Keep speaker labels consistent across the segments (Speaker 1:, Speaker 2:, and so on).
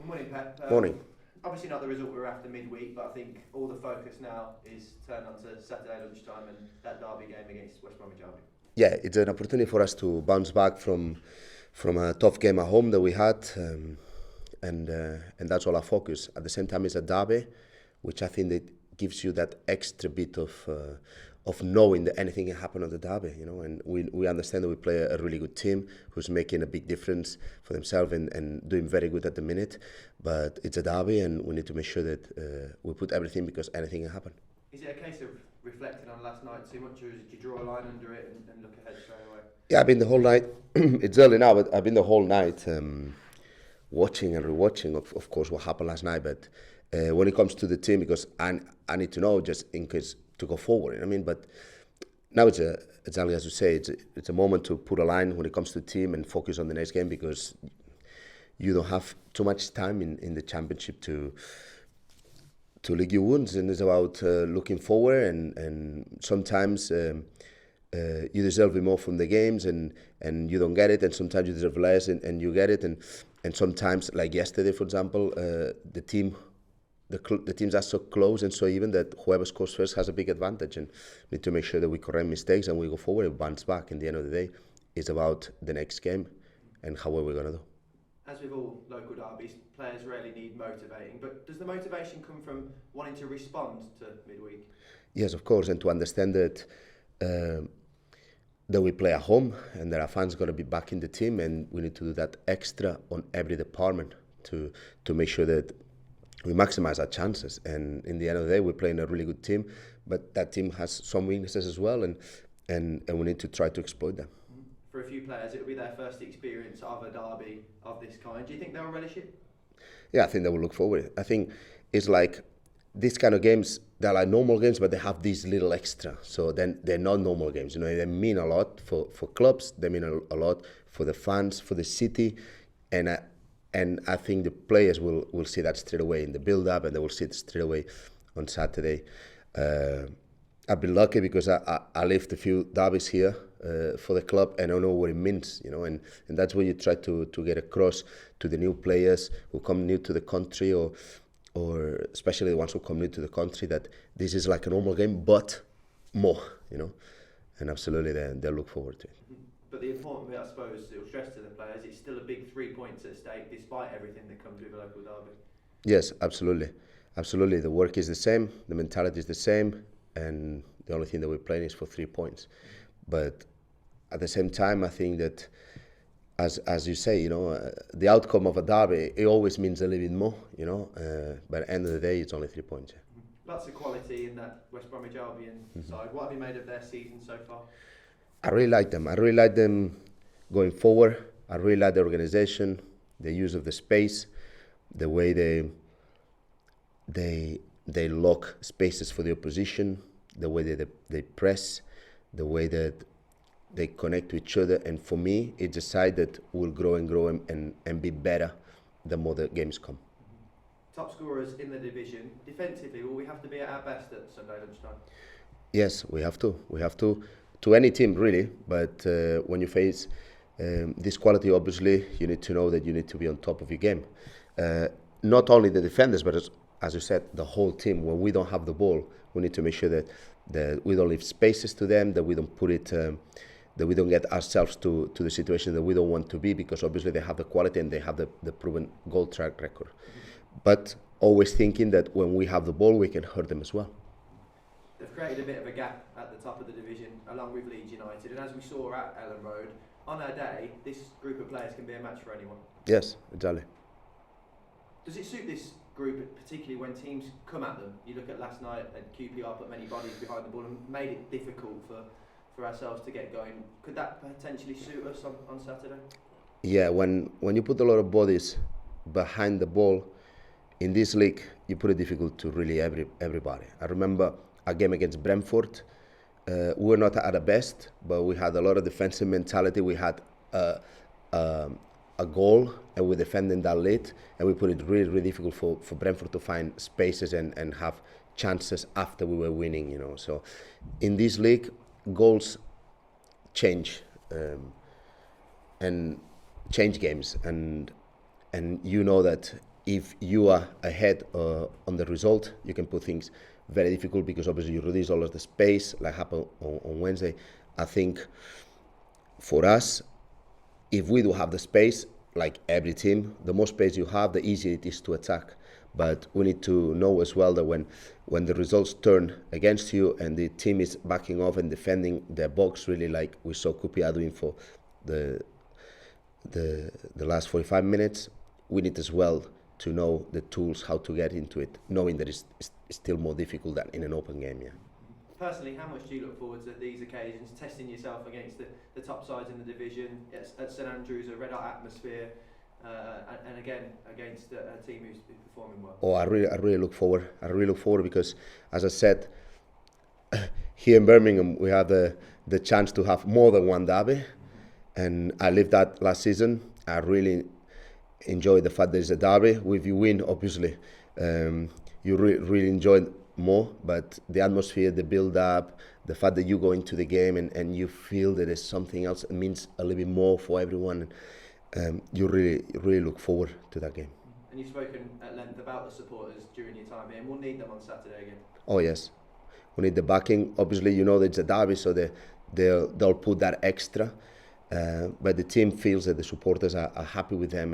Speaker 1: Morning, Pep.
Speaker 2: Morning.
Speaker 1: Obviously not the result we were after midweek, but I think all the focus now is turned on to Saturday lunchtime and that derby game against West Bromwich Albion.
Speaker 2: Yeah, it's an opportunity for us to bounce back from a tough game at home that we had, and that's all our focus. At the same time, it's a derby, which I think that gives you that extra bit of knowing that anything can happen on the derby, and we understand that we play a really good team who's making a big difference for themselves and doing very good at the minute, but it's a derby and we need to make sure that we put everything because anything can happen.
Speaker 1: Is it a case of reflecting on last night too much, or did you draw a line under it and look ahead straight away?
Speaker 2: Yeah, I've been the whole night, it's early now, but I've been the whole night watching and rewatching, of course, what happened last night, but when it comes to the team, because I need to know just in case to go forward. But now it's exactly as you say, it's a moment to put a line when it comes to the team and focus on the next game because you don't have too much time in the championship to lick your wounds, and it's about looking forward and sometimes you deserve more from the games and you don't get it, and sometimes you deserve less and you get it, and sometimes like yesterday, for example, the teams are so close and so even that whoever scores first has a big advantage, and we need to make sure that we correct mistakes and we go forward and bounce back. In the end of the day, it's about the next game and how well we're going to do.
Speaker 1: As with all local derbies, players rarely need motivating, but does the motivation come from wanting to respond to midweek?
Speaker 2: Yes, of course, and to understand that that we play at home and that our fans are going to be back in the team, and we need to do that extra on every department to make sure that we maximize our chances. And in the end of the day, we're playing a really good team, but that team has some weaknesses as well, and we need to try to exploit them.
Speaker 1: For a few players, it will be their first experience of a derby of this kind. Do you think they'll relish it?
Speaker 2: Yeah, I think they will look forward. I think it's like these kind of games, they're like normal games, but they have these little extra. So then they're not normal games. They mean a lot for clubs, they mean a lot for the fans, for the city, and I think the players will see that straight away in the build-up, and they will see it straight away on Saturday. I've been lucky because I lived a few derbies here for the club, and I know what it means, and that's what you try to get across to the new players who come new to the country, or especially the ones who come new to the country, that this is like a normal game, but more, and absolutely they'll look forward to it.
Speaker 1: But the important bit, I suppose, it'll stress to the players, it's still a big 3 points at stake despite everything that comes with a local derby.
Speaker 2: Yes, absolutely. Absolutely. The work is the same, the mentality is the same, and the only thing that we're playing is for 3 points. But at the same time, I think that, as you say, the outcome of a derby, it always means a little bit more, but at the end of the day, it's only 3 points.
Speaker 1: Lots of quality in that West Bromwich Albion side. What have you made of their season so far?
Speaker 2: I really like them. I really like them going forward. I really like the organization, the use of the space, the way they lock spaces for the opposition, the way they press, the way that they connect to each other. And for me, it's a side that will grow and be better the more the games come.
Speaker 1: Top scorers in the division. Defensively, will we have to be at our best at Sunday lunchtime?
Speaker 2: Yes, we have to. We have to any team, really. But when you face this quality, obviously, you need to know that you need to be on top of your game. Not only the defenders, but as you said, the whole team. When we don't have the ball, we need to make sure that we don't leave spaces to them, that we don't put it, that we don't get ourselves to the situation that we don't want to be, because obviously they have the quality and they have the proven goal track record. But always thinking that when we have the ball, we can hurt them as well.
Speaker 1: They've created a bit of a gap at the top of the division, along with Leeds United, and as we saw at Ellen Road, on our day, this group of players can be a match for anyone.
Speaker 2: Yes, exactly.
Speaker 1: Does it suit this group, particularly when teams come at them? You look at last night, and QPR put many bodies behind the ball and made it difficult for ourselves to get going. Could that potentially suit us on Saturday?
Speaker 2: Yeah, when you put a lot of bodies behind the ball, in this league, you put it difficult to really everybody. I remember a game against Brentford. We were not at our best, but we had a lot of defensive mentality. We had a goal, and we're defending that late, and we put it really, really difficult for Brentford to find spaces and have chances after we were winning. So in this league, goals change and change games, and you know that if you are ahead on the result, you can put things very difficult because obviously you reduce all of the space, like happened on Wednesday. I think for us, if we do have the space, like every team, the more space you have, the easier it is to attack. But we need to know as well that when the results turn against you and the team is backing off and defending their box, really like we saw Kupia doing for the last 45 minutes, we need as well to know the tools how to get into it, knowing that it's still more difficult than in an open game. Yeah.
Speaker 1: Personally, how much do you look forward to these occasions, testing yourself against the top sides in the division, at St Andrews, a red-hot atmosphere, and again against a team who's performing well?
Speaker 2: Oh, I really look forward. I really look forward because, as I said, here in Birmingham we have the chance to have more than one derby, and I lived that last season. I really enjoy the fact that it's a derby. If you win, obviously, you really enjoy it more, but the atmosphere, the build-up, the fact that you go into the game and you feel that there's something else, it means a little bit more for everyone. You really look forward to that game.
Speaker 1: And you've spoken at length about the supporters during your time here, and we'll need them on Saturday again.
Speaker 2: Oh yes, we need the backing. Obviously, you know that it's a derby, so they'll put that extra. But the team feels that the supporters are happy with them,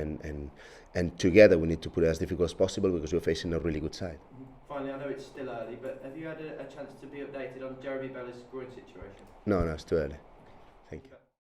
Speaker 2: and together we need to put it as difficult as possible because we're facing a really good side.
Speaker 1: Finally, I know it's still early, but have you had a chance to be updated on Jeremy Bella's groin situation?
Speaker 2: No, it's too early. Thank you.